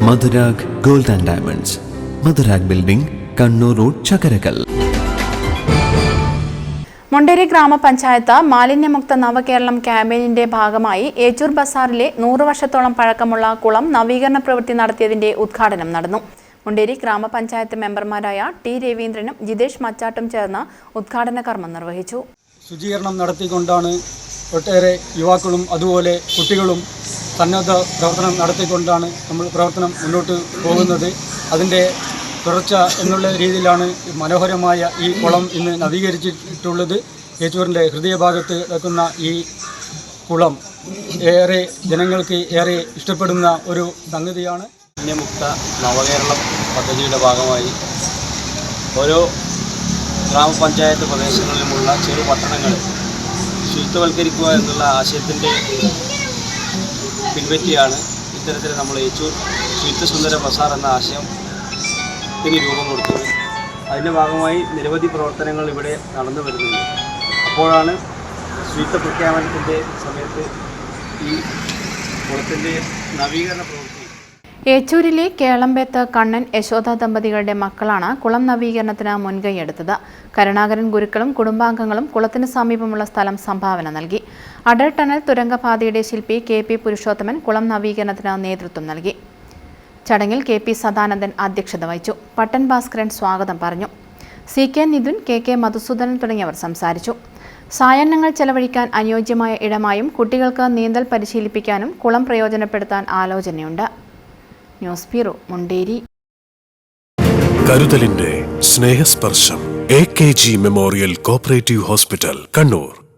Madhurag gold and diamonds, Madhurag building, Kannur road, Chakkarakal. Munderi ഗ്രാമപഞ്ചായത്ത് മാലിന്യമുക്ത നവകേരളം ക്യാമ്പയിനിന്റെ ഭാഗമായി ഏച്ചൂർ ബസാറിലെ 100 വർഷത്തോളം പഴക്കമുള്ള കുളം നവീകരണ പ്രവൃത്തി നടത്തിയതിന്റെ ഉദ്ഘാടനം നടന്നു. മുണ്ടേരി ഗ്രാമപഞ്ചായത്ത് മെമ്പർമാരായ ടി രവീന്ദ്രനും ജിതേഷ് മച്ചാട്ടും ചേർന്ന് ഉദ്ഘാടന കർമ്മം നിർവഹിച്ചു. ശുചീകരണം നടത്തിക്കൊണ്ടാണ് ഒട്ടേറെ യുവാക്കളും അതുപോലെ കുട്ടികളും സന്നദ്ധ പ്രവർത്തനം നടത്തിക്കൊണ്ടാണ് നമ്മൾ പ്രവർത്തനം മുന്നോട്ട് പോകുന്നത്. അതിൻ്റെ തുടർച്ച എന്നുള്ള രീതിയിലാണ് മനോഹരമായ ഈ കുളം ഇന്ന് നവീകരിച്ചിട്ടുള്ളത്. ഏച്ചൂരിൻ്റെ ഹൃദയഭാഗത്ത് കിടക്കുന്ന ഈ കുളം ഏറെ ജനങ്ങൾക്ക് ഏറെ ഇഷ്ടപ്പെടുന്ന ഒരു സംഗതിയാണ്. മാലിന്യമുക്ത നവകേരളം പദ്ധതിയുടെ ഭാഗമായി ഓരോ ഗ്രാമപഞ്ചായത്ത് പ്രദേശങ്ങളിലുമുള്ള ചെറു പട്ടണങ്ങൾ ശുചിത്വവൽക്കരിക്കുക എന്നുള്ള ആശയത്തിൻ്റെ പിൻപറ്റിയാണ് ഇത്തരത്തിൽ നമ്മൾ ഏച്ചൂർ ശുചിത്വസുന്ദര ബസാർ എന്ന ആശയത്തിന് രൂപം കൊടുത്തത്. അതിൻ്റെ ഭാഗമായി നിരവധി പ്രവർത്തനങ്ങൾ ഇവിടെ നടന്നു വരുന്നുണ്ട്. അപ്പോഴാണ് ശുചിത്വ പ്രഖ്യാപനത്തിൻ്റെ സമയത്ത് ഈ കുളത്തിൻ്റെ നവീകരണ പ്രവൃത്തി. ഏച്ചൂരിലെ കേളമ്പേത്ത് കണ്ണൻ യശോദ ദമ്പതികളുടെ മക്കളാണ് കുളം നവീകരണത്തിന് മുൻകൈയെടുത്തത്. കരുണാകരൻ ഗുരുക്കളും കുടുംബാംഗങ്ങളും കുളത്തിന് സമീപമുള്ള സ്ഥലം സംഭാവന നൽകി. അടൽ ടണൽ തുരങ്കപാതയുടെ ശില്പി KP പുരുഷോത്തമൻ കുളം നവീകരണത്തിന് നേതൃത്വം നൽകി. ചടങ്ങിൽ KP സദാനന്ദൻ അധ്യക്ഷത വഹിച്ചു. പട്ടൻ ഭാസ്കരൻ സ്വാഗതം പറഞ്ഞു. CK നിതുൻ, KK മധുസൂദനൻ തുടങ്ങിയവർ സംസാരിച്ചു. സായാഹ്നങ്ങൾ ചെലവഴിക്കാൻ അനുയോജ്യമായ ഇടമായും കുട്ടികൾക്ക് നീന്തൽ പരിശീലിപ്പിക്കാനും കുളം പ്രയോജനപ്പെടുത്താൻ ആലോചനയുണ്ട്. News bureau, Munderi. കരുതലിന്റെ സ്നേഹസ്പർശം AKG memorial cooperative hospital, Kannur.